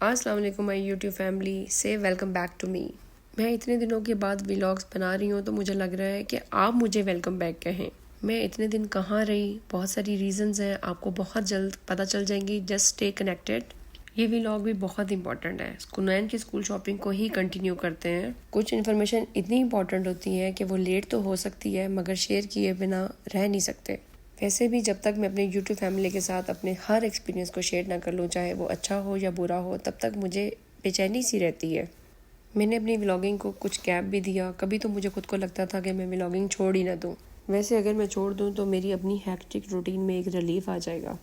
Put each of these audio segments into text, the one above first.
अस्सलाम वालेकुम my YouTube family से वेलकम बैक टू मी। मैं इतने दिनों के बाद व्लॉग्स बना रही हूँ तो मुझे लग रहा है कि आप मुझे वेलकम बैक कहें। मैं इतने दिन कहाँ रही, बहुत सारी रीजंस हैं, आपको बहुत जल्द पता चल जाएंगी। Just stay connected. ये व्लॉग भी बहुत इंपॉर्टेंट है। कुनैन की स्कूल शॉपिंग को ही कंटिन्यू करते हैं। कुछ इन्फॉर्मेशन इतनी इंपॉर्टेंट होती है कि वो लेट तो हो सकती है मगर शेयर किए बिना रह नहीं सकते। वैसे भी जब तक मैं अपने यूट्यूब फैमिली के साथ अपने हर एक्सपीरियंस को शेयर ना कर लूँ, चाहे वो अच्छा हो या बुरा हो, तब तक मुझे बेचैनी सी रहती है। मैंने अपनी व्लॉगिंग को कुछ गैप भी दिया। कभी तो मुझे खुद को लगता था कि मैं व्लॉगिंग छोड़ ही ना दूँ। वैसे अगर मैं छोड़ दूँ तो मेरी अपनी हैक्टिक रूटीन में एक रिलीफ आ जाएगा,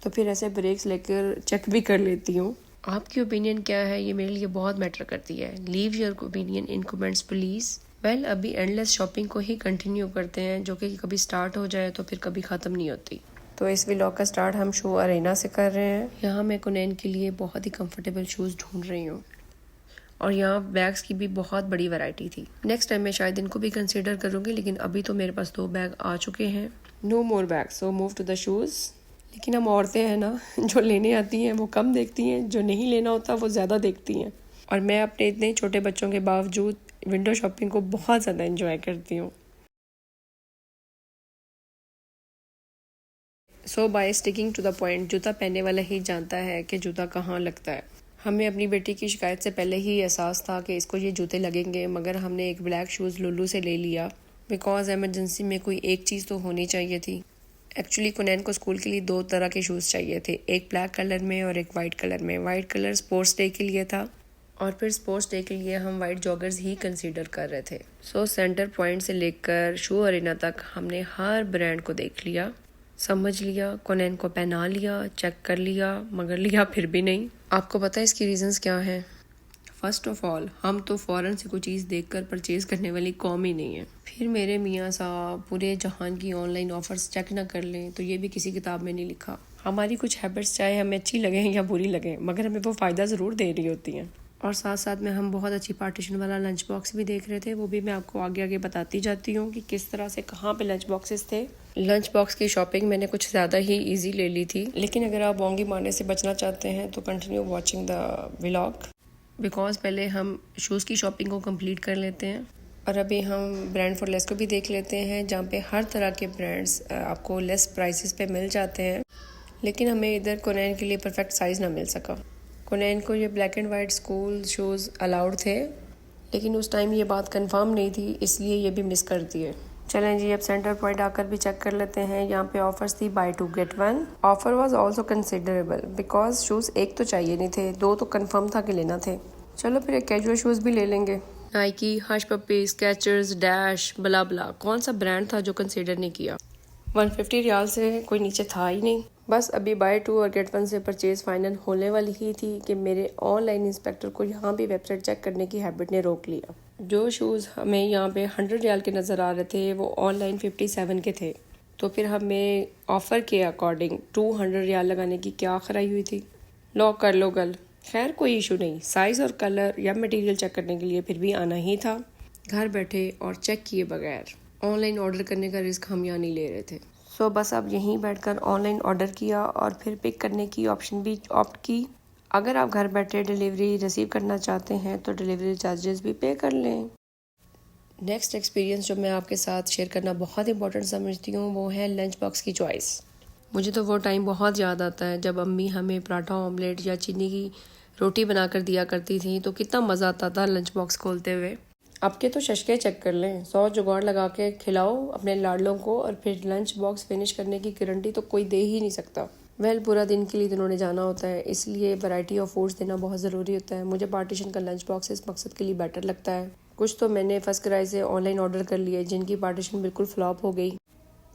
तो फिर ऐसे ब्रेक्स लेकर चेक भी कर लेती हूँ। आपकी ओपिनियन क्या है, ये मेरे लिए बहुत मैटर करती है। Leave your opinion in comments please. अभी एंडलेस शॉपिंग को ही कंटिन्यू करते हैं, जो कि कभी स्टार्ट हो जाए तो फिर कभी ख़त्म नहीं होती। तो इस व्लॉग का स्टार्ट हम शू अरेना से कर रहे हैं। यहाँ मैं कुनैन के लिए बहुत ही कंफर्टेबल शूज़ ढूंढ रही हूँ और यहाँ बैग्स की भी बहुत बड़ी वैरायटी थी। नेक्स्ट टाइम मैं शायद इनको भी कंसिडर करूँगी, लेकिन अभी तो मेरे पास 2 बैग आ चुके हैं। No more bag, so move to the shoes. लेकिन हम औरतें हैं ना, जो लेने आती हैं वो कम देखती हैं, जो नहीं लेना होता वो ज़्यादा देखती हैं। और मैं अपने इतने छोटे बच्चों के बावजूद विंडो शॉपिंग को बहुत ज़्यादा एंजॉय करती हूँ। So by sticking to the point, जूता पहनने वाला ही जानता है कि जूता कहाँ लगता है। हमें अपनी बेटी की शिकायत से पहले ही एहसास था कि इसको ये जूते लगेंगे, मगर हमने एक ब्लैक शूज़ लुल्लू से ले लिया बिकॉज एमरजेंसी में कोई एक चीज़ तो होनी चाहिए थी। एक्चुअली कुनैन को स्कूल के लिए 2 तरह के शूज़ चाहिए थे, एक ब्लैक कलर में और एक वाइट कलर में। वाइट कलर स्पोर्ट्स डे के लिए था और फिर स्पोर्ट्स डे के लिए हम वाइट जॉगर्स ही कंसीडर कर रहे थे। सो सेंटर पॉइंट से लेकर शू अरेना तक हमने हर ब्रांड को देख लिया, समझ लिया, कुनैन को पहना लिया, चेक कर लिया, मगर लिया फिर भी नहीं। आपको पता है इसकी रीजंस क्या है? फर्स्ट ऑफ ऑल, हम तो फ़ौरन से कोई चीज़ देखकर परचेज करने वाली कौम ही नहीं है। फिर मेरे मियाँ साहब पूरे जहान की ऑनलाइन ऑफर्स चेक ना कर लें तो ये भी किसी किताब में नहीं लिखा। हमारी कुछ हैबिट्स चाहे हमें अच्छी लगें या बुरी लगें, मगर हमें वो फ़ायदा ज़रूर दे रही होती हैं। और साथ साथ में हम बहुत अच्छी पार्टीशन वाला लंच बॉक्स भी देख रहे थे, वो भी मैं आपको आगे आगे बताती जाती हूँ कि किस तरह से कहाँ पे लंच बॉक्सेस थे। लंच बॉक्स की शॉपिंग मैंने कुछ ज़्यादा ही इजी ले ली थी, लेकिन अगर आप बोंगी मारने से बचना चाहते हैं तो continue watching the vlog, because पहले हम शूज़ की शॉपिंग को कंप्लीट कर लेते हैं। और अभी हम ब्रांड फॉर लेस को भी देख लेते हैं, जहाँ पे हर तरह के ब्रांड्स आपको लेस प्राइसेस पे मिल जाते हैं। लेकिन हमें इधर कुनैन के लिए परफेक्ट साइज़ ना मिल सका। कुनैन को ये black and white school shoes allowed थे, लेकिन उस टाइम ये बात कंफर्म नहीं थी, इसलिए ये भी मिस कर दिए। चलें जी, अब सेंटर पॉइंट आकर भी चेक कर लेते हैं। यहाँ पे ऑफर्स थी buy 2 get 1। Offer was also considerable because shoes एक तो चाहिए नहीं थे, 2 तो कंफर्म था कि लेना थे। चलो फिर एक कैजुअल शूज़ भी ले लेंगे। नाइकी, हश पप्पी, स्केचर्स, डैश, बला बला, कौन सा ब्रांड था जो कंसिडर नहीं किया। 150 रियाल से कोई नीचे था ही नहीं। बस अभी बाय 2 और गेट 1 से परचेज फाइनल होने वाली ही थी कि मेरे ऑनलाइन इंस्पेक्टर को यहाँ भी वेबसाइट चेक करने की हैबिट ने रोक लिया। जो शूज़ हमें यहाँ पे 100 रियाल के नज़र आ रहे थे वो ऑनलाइन 57 के थे, तो फिर हमें ऑफ़र के अकॉर्डिंग 200 रियाल लगाने की क्या खराई हुई थी। लॉक कर लो गल। खैर कोई इशू नहीं, साइज़ और कलर या मटेरियल चेक करने के लिए फिर भी आना ही था। घर बैठे और चेक किए बगैर ऑनलाइन ऑर्डर करने का रिस्क हम यहाँ नहीं ले रहे थे। सो बस अब यहीं बैठकर ऑनलाइन ऑर्डर किया और फिर पिक करने की ऑप्शन भी ऑप्ट की। अगर आप घर बैठे डिलीवरी रिसीव करना चाहते हैं तो डिलीवरी चार्जेस भी पे कर लें। नेक्स्ट एक्सपीरियंस जो मैं आपके साथ शेयर करना बहुत इंपॉर्टेंट समझती हूँ वो है लंच बॉक्स की चॉइस। मुझे तो वो टाइम बहुत याद आता है जब अम्मी हमें पराठा ऑमलेट या चीनी की रोटी बनाकर दिया करती थी, तो कितना मज़ा आता था लंच बॉक्स खोलते हुए। अब के तो शशके चेक कर लें, 100 जुगाड़ लगा के खिलाओ अपने लाडलों को और फिर लंच बॉक्स फिनिश करने की गारंटी तो कोई दे ही नहीं सकता। पूरा दिन के लिए जिन्होंने जाना होता है, इसलिए वैरायटी ऑफ फूड्स देना बहुत ज़रूरी होता है। मुझे पार्टीशन का लंच बॉक्स इस मकसद के लिए बेटर लगता है। कुछ तो मैंने फर्स्ट क्राई से ऑनलाइन ऑर्डर कर लिए जिनकी पार्टीशन बिल्कुल फ्लॉप हो गई।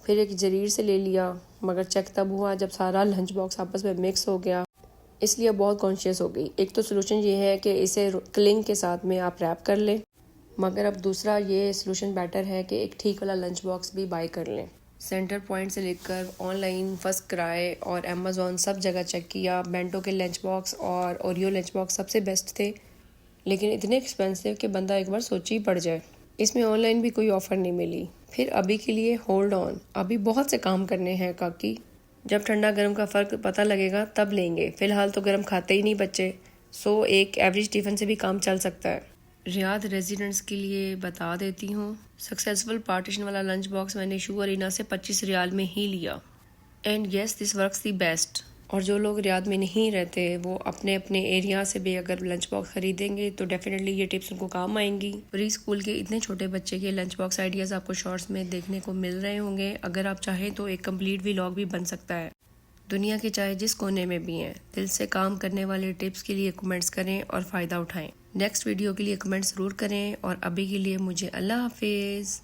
फिर एक जरीर से ले लिया, मगर चेक तब हुआ जब सारा लंच बॉक्स आपस में मिक्स हो गया, इसलिए बहुत कॉन्शियस हो गई। एक तो सोल्यूशन ये है कि इसे क्लिंग के साथ में आप रैप कर लें, मगर अब दूसरा ये सोल्यूशन बेटर है कि एक ठीक वाला लंच बॉक्स भी बाय कर लें। सेंटर पॉइंट से लेकर ऑनलाइन, फर्स्ट क्राई और अमेज़ॉन सब जगह चेक किया। बेंटो के लंच बॉक्स और ओरियो लंच बॉक्स सबसे बेस्ट थे, लेकिन इतने एक्सपेंसिव कि बंदा एक बार सोच ही पड़ जाए। इसमें ऑनलाइन भी कोई ऑफ़र नहीं मिली। फिर अभी के लिए होल्ड ऑन, अभी बहुत से काम करने हैं काकी। जब ठंडा गर्म का फ़र्क पता लगेगा तब लेंगे, फ़िलहाल तो गर्म खाते ही नहीं बच्चे। सो एक एवरेज टिफ़िन से भी काम चल सकता है। रियाद रेजिडेंट्स के लिए बता देती हूँ, सक्सेसफुल पार्टीशन वाला लंच बॉक्स मैंने शू अरीना से 25 रियाल में ही लिया। And yes, this works the best. और जो लोग रियाद में नहीं रहते वो अपने अपने एरिया से भी अगर लंच बॉक्स खरीदेंगे तो डेफिनेटली ये टिप्स उनको काम आएंगी। प्री स्कूल के इतने छोटे बच्चे के लंच बॉक्स आइडियाज़ आपको शॉर्ट्स में देखने को मिल रहे होंगे। अगर आप चाहें तो एक कंप्लीट व्लॉग भी बन सकता है। दुनिया के चाहे जिस कोने में भी हैं, दिल से काम करने वाले टिप्स के लिए कमेंट्स करें और फ़ायदा उठाएं। नेक्स्ट वीडियो के लिए कमेंट ज़रूर करें और अभी के लिए मुझे अल्लाह हाफिज़।